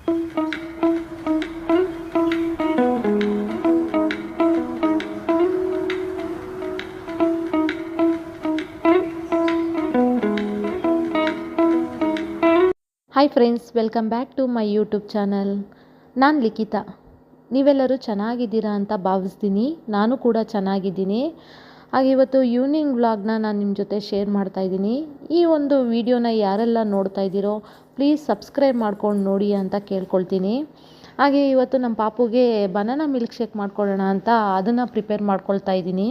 Hi friends, welcome back to my YouTube channel. ನಾನು ಲಿಖಿತಾ. ನೀವೆಲ್ಲರೂ ಚೆನ್ನಾಗಿದ್ದೀರಾ ಅಂತ ಭಾವಿಸ್ತೀನಿ. ನಾನು ಕೂಡ ಚೆನ್ನಾಗಿದ್ದೀನಿ. ಹಾಗೆ ಇವತ್ತು ಈವ್ನಿಂಗ್ ವ್ಲಾಗ್ನ ನಾನು ನಿಮ್ಮ ಜೊತೆ ಶೇರ್ ಮಾಡ್ತಾಯಿದ್ದೀನಿ. ಈ ಒಂದು ವಿಡಿಯೋನ ಯಾರೆಲ್ಲ ನೋಡ್ತಾ ಇದ್ದೀರೋ ಪ್ಲೀಸ್ ಸಬ್ಸ್ಕ್ರೈಬ್ ಮಾಡ್ಕೊಂಡು ನೋಡಿ ಅಂತ ಕೇಳ್ಕೊಳ್ತೀನಿ. ಹಾಗೆ ಇವತ್ತು ನಮ್ಮ ಪಾಪುಗೆ ಬನಾನಾ ಮಿಲ್ಕ್ ಶೇಕ್ ಮಾಡ್ಕೊಳ್ಳೋಣ ಅಂತ ಅದನ್ನು ಪ್ರಿಪೇರ್ ಮಾಡ್ಕೊಳ್ತಾ ಇದ್ದೀನಿ.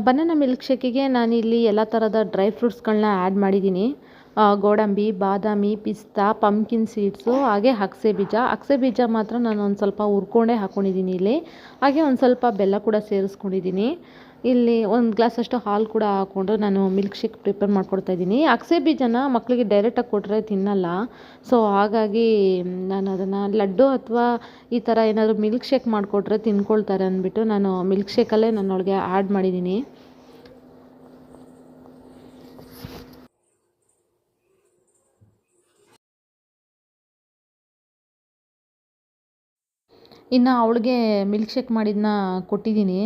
ಬನಾನಾ ಮಿಲ್ಕ್ ಶೇಕಿಗೆ ನಾನಿಲ್ಲಿ ಎಲ್ಲ ಥರದ ಡ್ರೈ ಫ್ರೂಟ್ಸ್ಗಳನ್ನ ಆ್ಯಡ್ ಮಾಡಿದ್ದೀನಿ. ಗೋಡಂಬಿ, ಬಾದಾಮಿ, ಪಿಸ್ತಾ, ಪಂಪ್ಕಿನ್ ಸೀಡ್ಸು, ಹಾಗೆ ಅಗಸೆ ಬೀಜ ಮಾತ್ರ ನಾನು ಒಂದು ಸ್ವಲ್ಪ ಹುರ್ಕೊಂಡೇ ಹಾಕ್ಕೊಂಡಿದ್ದೀನಿ ಇಲ್ಲಿ. ಹಾಗೆ ಒಂದು ಸ್ವಲ್ಪ ಬೆಲ್ಲ ಕೂಡ ಸೇರಿಸ್ಕೊಂಡಿದ್ದೀನಿ. ಇಲ್ಲಿ ಒಂದು ಗ್ಲಾಸಷ್ಟು ಹಾಲು ಕೂಡ ಹಾಕ್ಕೊಂಡು ನಾನು ಮಿಲ್ಕ್ ಶೇಕ್ ಪ್ರಿಪೇರ್ ಮಾಡ್ಕೊಡ್ತಾಯಿದ್ದೀನಿ. ಅಗಸೆ ಬೀಜನ ಮಕ್ಕಳಿಗೆ ಡೈರೆಕ್ಟಾಗಿ ಕೊಟ್ಟರೆ ತಿನ್ನಲ್ಲ. ಸೊ ಹಾಗಾಗಿ ನಾನು ಅದನ್ನು ಲಡ್ಡು ಅಥವಾ ಈ ಥರ ಏನಾದರೂ ಮಿಲ್ಕ್ ಶೇಕ್ ಮಾಡಿಕೊಟ್ರೆ ತಿನ್ಕೊಳ್ತಾರೆ ಅಂದ್ಬಿಟ್ಟು ನಾನು ಮಿಲ್ಕ್ ಶೇಕಲ್ಲೇ ನನ್ನೊಳಗೆ ಆ್ಯಡ್ ಮಾಡಿದ್ದೀನಿ. ಇನ್ನು ಅವಳಿಗೆ ಮಿಲ್ಕ್ ಶೇಕ್ ಮಾಡಿದ್ದನ್ನ ಕೊಟ್ಟಿದ್ದೀನಿ.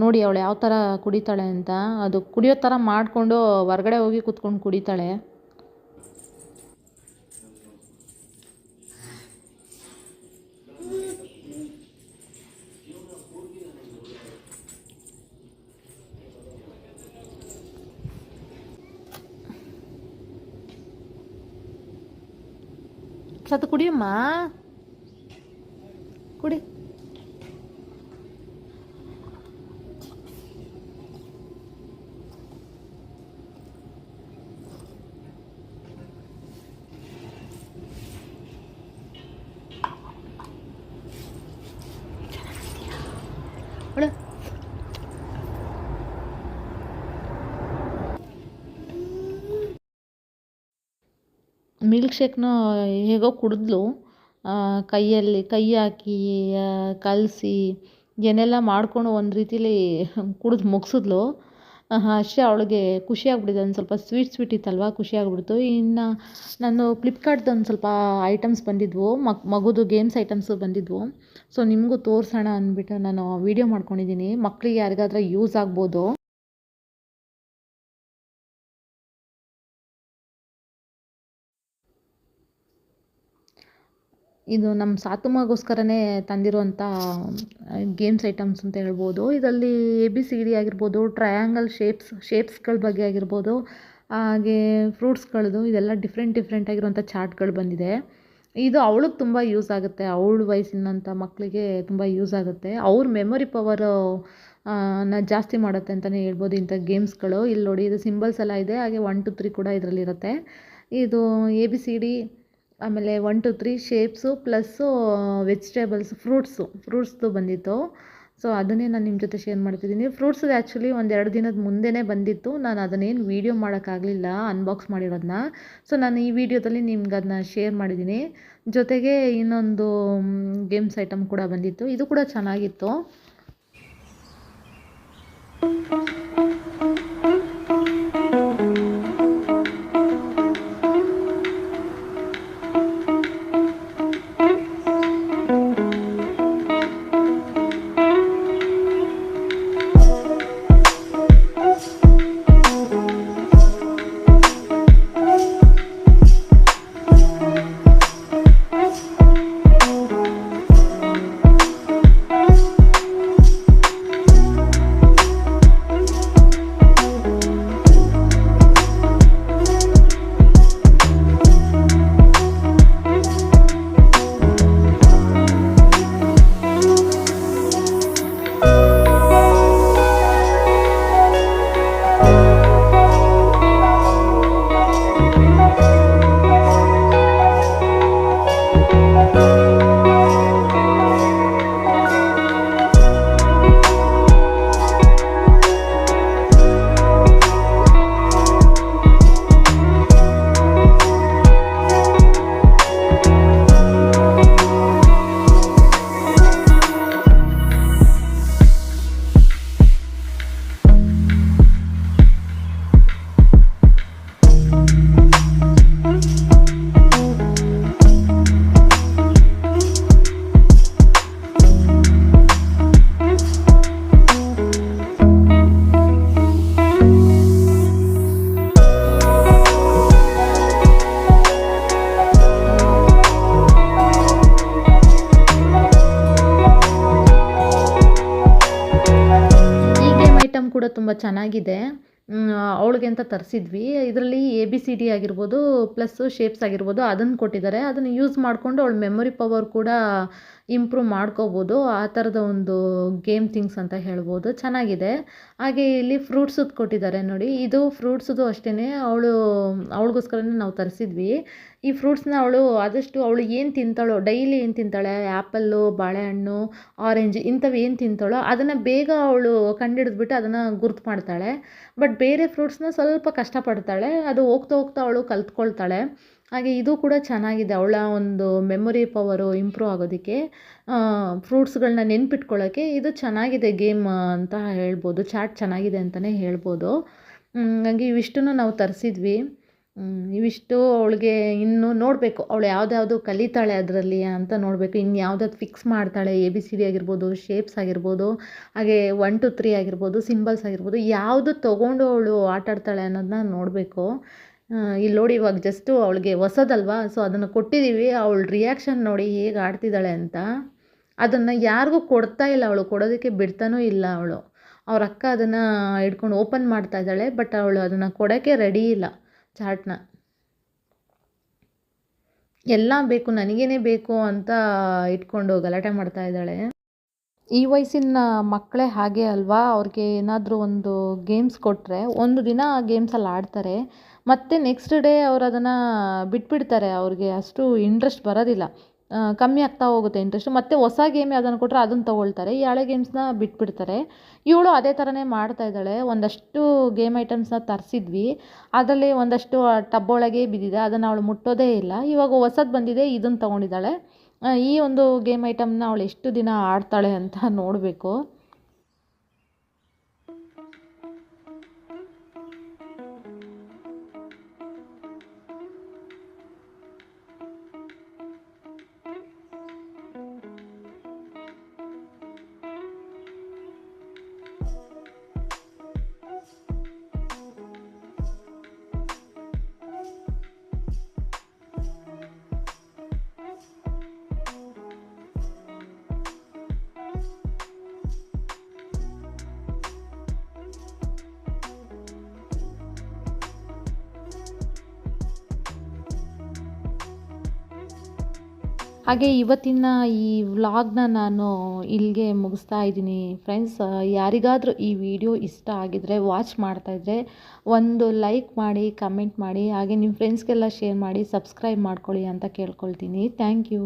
ನೋಡಿ ಅವಳು ಯಾವ ಥರ ಕುಡಿತಾಳೆ ಅಂತ. ಅದು ಕುಡಿಯೋ ಥರ ಮಾಡಿಕೊಂಡು ಹೊರಗಡೆ ಹೋಗಿ ಕೂತ್ಕೊಂಡು ಕುಡಿತಾಳೆ. ಸತ್ತು ಕುಡಿಯಮ್ಮ, ಕುಡಿ. ಮಿಲ್ಕ್ ಶೇಕ್ನ ಹೇಗೋ ಕುಡಿದ್ಲು. ಕೈಯಲ್ಲಿ ಕೈ ಹಾಕಿ ಕಲಸಿ ಏನೆಲ್ಲ ಮಾಡಿಕೊಂಡು ಒಂದು ರೀತಿಲಿ ಕುಡಿದು ಮುಗಿಸಿದ್ಲು. ಅಷ್ಟೇ, ಅವಳಿಗೆ ಖುಷಿ ಆಗ್ಬಿಟ್ಟಿದೆ. ಒಂದು ಸ್ವಲ್ಪ ಸ್ವೀಟ್ ಇತ್ತಲ್ವ, ಖುಷಿ ಆಗ್ಬಿಡ್ತು. ಇನ್ನು ನಾನು ಫ್ಲಿಪ್ಕಾರ್ಟ್ದು ಒಂದು ಸ್ವಲ್ಪ ಐಟಮ್ಸ್ ಬಂದಿದ್ವು, ಮಗುದು ಗೇಮ್ಸ್ ಐಟಮ್ಸು ಬಂದಿದ್ವು. ಸೊ ನಿಮಗೂ ತೋರಿಸೋಣ ಅಂದ್ಬಿಟ್ಟು ನಾನು ವೀಡಿಯೋ ಮಾಡ್ಕೊಂಡಿದ್ದೀನಿ. ಮಕ್ಕಳಿಗೆ ಯಾರಿಗಾದ್ರೂ ಯೂಸ್ ಆಗ್ಬೋದು. ಇದು ನಮ್ಮ ಸಾತುಮ್ಮಗೋಸ್ಕರನೇ ತಂದಿರುವಂಥ ಗೇಮ್ಸ್ ಐಟಮ್ಸ್ ಅಂತ ಹೇಳ್ಬೋದು. ಇದರಲ್ಲಿ ABCD ಆಗಿರ್ಬೋದು, ಟ್ರಯಾಂಗಲ್ ಶೇಪ್ಸ್ಗಳ ಬಗ್ಗೆ ಆಗಿರ್ಬೋದು, ಹಾಗೆ ಫ್ರೂಟ್ಸ್ಗಳದ್ದು ಇದೆಲ್ಲ ಡಿಫ್ರೆಂಟ್ ಆಗಿರುವಂಥ ಚಾರ್ಟ್ಗಳು ಬಂದಿದೆ. ಇದು ಅವಳಿಗೆ ತುಂಬ ಯೂಸ್ ಆಗುತ್ತೆ. ಅವಳ ವಯಸ್ಸಿನಂಥ ಮಕ್ಕಳಿಗೆ ತುಂಬ ಯೂಸ್ ಆಗುತ್ತೆ. ಅವ್ರ ಮೆಮೊರಿ ಪವರು ಜಾಸ್ತಿ ಮಾಡುತ್ತೆ ಅಂತಲೇ ಹೇಳ್ಬೋದು ಇಂಥ ಗೇಮ್ಸ್ಗಳು. ಇಲ್ಲಿ ನೋಡಿ, ಇದು ಸಿಂಬಲ್ಸ್ ಎಲ್ಲ ಇದೆ. ಹಾಗೆ 1 2 3 ಕೂಡ ಇದರಲ್ಲಿರುತ್ತೆ. ಇದು ABCD, ಆಮೇಲೆ 1 2 3 ಶೇಪ್ಸು ಪ್ಲಸ್ಸು ವೆಜಿಟೇಬಲ್ಸ್, ಫ್ರೂಟ್ಸ್ದು ಬಂದಿತ್ತು. ಸೊ ಅದನ್ನೇ ನಾನು ನಿಮ್ಮ ಜೊತೆ ಶೇರ್ ಮಾಡ್ತಿದ್ದೀನಿ. ಫ್ರೂಟ್ಸದು ಆ್ಯಕ್ಚುಲಿ 1-2 ದಿನದ ಮುಂದೆನೇ ಬಂದಿತ್ತು. ನಾನು ಅದನ್ನೇನು ವೀಡಿಯೋ ಮಾಡೋಕ್ಕಾಗಲಿಲ್ಲ ಅನ್ಬಾಕ್ಸ್ ಮಾಡಿರೋದನ್ನ. ಸೊ ನಾನು ಈ ವಿಡಿಯೋದಲ್ಲಿ ನಿಮ್ಗೆ ಅದನ್ನ ಶೇರ್ ಮಾಡಿದ್ದೀನಿ. ಜೊತೆಗೆ ಇನ್ನೊಂದು ಗೇಮ್ಸ್ ಐಟಮ್ ಕೂಡ ಬಂದಿತ್ತು. ಇದು ಕೂಡ ಚೆನ್ನಾಗಿತ್ತು. ತುಂಬ ಚೆನ್ನಾಗಿದೆ. ಅವಳಿಗೆ ಅಂತ ತರಿಸಿದ್ವಿ. ಇದರಲ್ಲಿ ABCD ಆಗಿರ್ಬೋದು, ಪ್ಲಸ್ಸು ಶೇಪ್ಸ್ ಆಗಿರ್ಬೋದು ಅದನ್ನು ಕೊಟ್ಟಿದ್ದಾರೆ. ಅದನ್ನು ಯೂಸ್ ಮಾಡಿಕೊಂಡು ಅವಳ ಮೆಮೊರಿ ಪವರ್ ಕೂಡ ಇಂಪ್ರೂವ್ ಮಾಡ್ಕೋಬೋದು. ಆ ಥರದ ಒಂದು ಗೇಮ್ ಥಿಂಗ್ಸ್ ಅಂತ ಹೇಳ್ಬೋದು. ಚೆನ್ನಾಗಿದೆ. ಹಾಗೆ ಇಲ್ಲಿ ಫ್ರೂಟ್ಸದ್ದು ಕೊಟ್ಟಿದ್ದಾರೆ ನೋಡಿ. ಇದು ಫ್ರೂಟ್ಸದ್ದು ಅಷ್ಟೇ ಅವಳಿಗೋಸ್ಕರನೇ ನಾವು ತರಿಸಿದ್ವಿ. ಈ ಫ್ರೂಟ್ಸ್ನ ಅವಳು ಆದಷ್ಟು ಅವಳು ಏನು ತಿಂತಾಳೋ, ಡೈಲಿ ಏನು ತಿಂತಾಳೆ, ಆ್ಯಪಲ್ಲು, ಬಾಳೆಹಣ್ಣು, ಆರೆಂಜ್ ಇಂಥವು ಏನು ತಿಂತಾಳೋ ಅದನ್ನು ಬೇಗ ಅವಳು ಕಂಡಿಡಿದ್ಬಿಟ್ಟು ಅದನ್ನು ಗುರ್ತು ಮಾಡ್ತಾಳೆ. ಬಟ್ ಬೇರೆ ಫ್ರೂಟ್ಸ್ನ ಸ್ವಲ್ಪ ಕಷ್ಟಪಡ್ತಾಳೆ. ಅದು ಹೋಗ್ತಾ ಹೋಗ್ತಾ ಅವಳು ಕಲ್ತ್ಕೊಳ್ತಾಳೆ. ಹಾಗೆ ಇದು ಕೂಡ ಚೆನ್ನಾಗಿದೆ. ಅವಳ ಒಂದು ಮೆಮೊರಿ ಪವರು ಇಂಪ್ರೂವ್ ಆಗೋದಕ್ಕೆ, ಫ್ರೂಟ್ಸ್ಗಳನ್ನ ನೆನ್ಪಿಟ್ಕೊಳ್ಳೋಕ್ಕೆ ಇದು ಚೆನ್ನಾಗಿದೆ ಗೇಮ್ ಅಂತ ಹೇಳ್ಬೋದು. ಚಾಟ್ ಚೆನ್ನಾಗಿದೆ ಅಂತಲೇ ಹೇಳ್ಬೋದು. ಹಾಗೆ ಇವಿಷ್ಟನ್ನು ನಾವು ತರಿಸಿದ್ವಿ. ಇವಿಷ್ಟು ಅವಳಿಗೆ ಇನ್ನು ನೋಡಬೇಕು, ಅವಳು ಯಾವ್ದ್ಯಾವುದು ಕಲಿತಾಳೆ ಅದರಲ್ಲಿ ಅಂತ ನೋಡಬೇಕು. ಇನ್ನು ಯಾವ್ದಾದ್ರು ಫಿಕ್ಸ್ ಮಾಡ್ತಾಳೆ, ABCD ಆಗಿರ್ಬೋದು, ಶೇಪ್ಸ್ ಆಗಿರ್ಬೋದು, ಹಾಗೆ 1 2 3 ಆಗಿರ್ಬೋದು, ಸಿಂಬಲ್ಸ್ ಆಗಿರ್ಬೋದು, ಯಾವುದು ತೊಗೊಂಡು ಅವಳು ಆಟಾಡ್ತಾಳೆ ಅನ್ನೋದನ್ನ ನೋಡಬೇಕು. ಇಲ್ಲಿ ನೋಡಿ, ಇವಾಗ ಜಸ್ಟು ಅವಳಿಗೆ ಹೊಸದಲ್ವಾ, ಸೊ ಅದನ್ನು ಕೊಟ್ಟಿದ್ದೀವಿ. ಅವಳ ರಿಯಾಕ್ಷನ್ ನೋಡಿ ಹೇಗೆ ಆಡ್ತಿದ್ದಾಳೆ ಅಂತ. ಅದನ್ನು ಯಾರಿಗೂ ಕೊಡ್ತಾ ಇಲ್ಲ ಅವಳು, ಕೊಡೋದಕ್ಕೆ ಬಿಡ್ತಾನೂ ಇಲ್ಲ ಅವಳು. ಅವ್ರ ಅಕ್ಕ ಅದನ್ನು ಹಿಡ್ಕೊಂಡು ಓಪನ್ ಮಾಡ್ತಾ ಇದ್ದಾಳೆ, ಬಟ್ ಅವಳು ಅದನ್ನು ಕೊಡೋಕ್ಕೆ ರೆಡಿ ಇಲ್ಲ ಚಾಟ್ನ. ಎಲ್ಲ ಬೇಕು, ನನಗೇನೆ ಬೇಕು ಅಂತ ಇಟ್ಕೊಂಡು ಗಲಾಟೆ ಮಾಡ್ತಾ ಇದ್ದಾಳೆ. ಈ ವಯಸ್ಸಿನ ಮಕ್ಕಳೇ ಹಾಗೆ ಅಲ್ವಾ, ಅವ್ರಿಗೆ ಏನಾದರೂ ಒಂದು ಗೇಮ್ಸ್ ಕೊಟ್ಟರೆ ಒಂದು ದಿನ ಆ ಗೇಮ್ಸಲ್ಲಿ ಆಡ್ತಾರೆ, ಮತ್ತು ನೆಕ್ಸ್ಟ್ ಡೇ ಅವ್ರು ಅದನ್ನು ಬಿಟ್ಬಿಡ್ತಾರೆ. ಅವ್ರಿಗೆ ಅಷ್ಟು ಇಂಟ್ರೆಸ್ಟ್ ಬರೋದಿಲ್ಲ, ಕಮ್ಮಿ ಆಗ್ತಾ ಹೋಗುತ್ತೆ ಇಂಟ್ರೆಸ್ಟು. ಮತ್ತು ಹೊಸ ಗೇಮ್ ಯಾವುದನ್ನು ಕೊಟ್ಟರೆ ಅದನ್ನು ತೊಗೊಳ್ತಾರೆ, ಈ ಹಳೆ ಗೇಮ್ಸ್ನ ಬಿಟ್ಬಿಡ್ತಾರೆ. ಇವಳು ಅದೇ ಥರನೇ ಮಾಡ್ತಾ ಇದ್ದಾಳೆ. ಒಂದಷ್ಟು ಗೇಮ್ ಐಟಮ್ಸ್ನ ತರಿಸಿದ್ವಿ, ಅದರಲ್ಲಿ ಒಂದಷ್ಟು ಟಬ್ ಒಳಗೆ ಬಿದ್ದಿದೆ, ಅದನ್ನು ಅವಳು ಮುಟ್ಟೋದೇ ಇಲ್ಲ. ಇವಾಗ ಹೊಸದು ಬಂದಿದೆ, ಇದನ್ನು ತೊಗೊಂಡಿದ್ದಾಳೆ. ಈ ಒಂದು ಗೇಮ್ ಐಟಮ್ನ ಅವಳು ಎಷ್ಟು ದಿನ ಆಡ್ತಾಳೆ ಅಂತ ನೋಡಬೇಕು. ಹಾಗೆ ಇವತ್ತಿನ ಈ ವ್ಲಾಗ್ನ ನಾನು ಇಲ್ಲಿಗೆ ಮುಗಿಸ್ತಾ ಇದ್ದೀನಿ ಫ್ರೆಂಡ್ಸ್. ಯಾರಿಗಾದರೂ ಈ ವಿಡಿಯೋ ಇಷ್ಟ ಆಗಿದರೆ, ವಾಚ್ ಮಾಡ್ತಾಯಿದ್ರೆ ಒಂದು ಲೈಕ್ ಮಾಡಿ, ಕಮೆಂಟ್ ಮಾಡಿ, ಹಾಗೆ ನಿಮ್ಮ ಫ್ರೆಂಡ್ಸ್ಗೆಲ್ಲ ಶೇರ್ ಮಾಡಿ, ಸಬ್ಸ್ಕ್ರೈಬ್ ಮಾಡ್ಕೊಳ್ಳಿ ಅಂತ ಕೇಳ್ಕೊಳ್ತೀನಿ. Thank you.